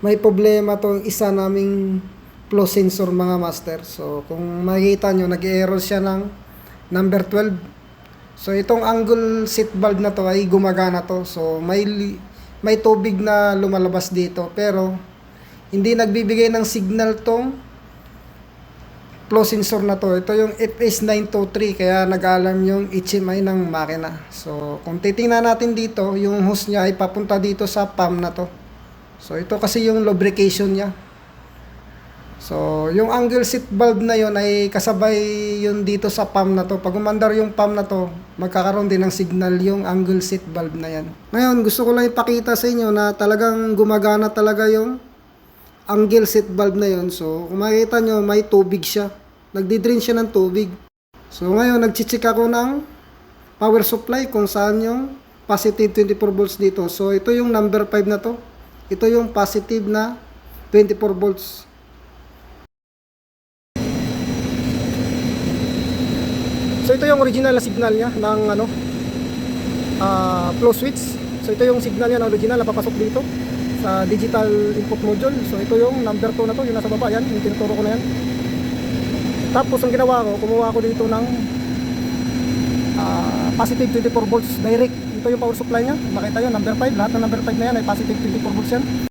may problema tong isa naming flow sensor mga master. So kung makikita nyo, nag-error siya ng number 12. So itong angle seat valve na to ay gumagana to. So may tubig na lumalabas dito, pero hindi nagbibigay ng signal tong flow sensor na to. Ito yung FS923, kaya nag-alarm yung HMI ng makina. So kung titingnan natin dito, yung hose niya ay papunta dito sa pump na to. So ito kasi yung lubrication niya. So yung angle seat valve na yon ay kasabay yun dito sa pump na to. Pag umandar yung pump na to, magkakaroon din ng signal yung angle seat valve na yan. Ngayon gusto ko lang ipakita sa inyo na talagang gumagana talaga yung angle seat valve na yon. So kung makikita nyo, may tubig siya, nagdi-drain siya ng tubig. So ngayon nagchichik ako ng power supply kung saan yung positive 24 volts dito. So ito yung number 5 na to. Ito yung positive na 24 volts. So ito yung original na signal niya ng flow switch. So ito yung signal niya ng original na papasok dito sa digital input module. So ito yung number 2 na to, yung nasa baba yan, yung tinuturo ko na yan. Tapos ang ginawa ko, kumuha ko dito ng positive 24 volts direct. Ito yung power supply niya. Makita nyo, number 5, lahat ng number 5 na yan ay positive 24 volts yan.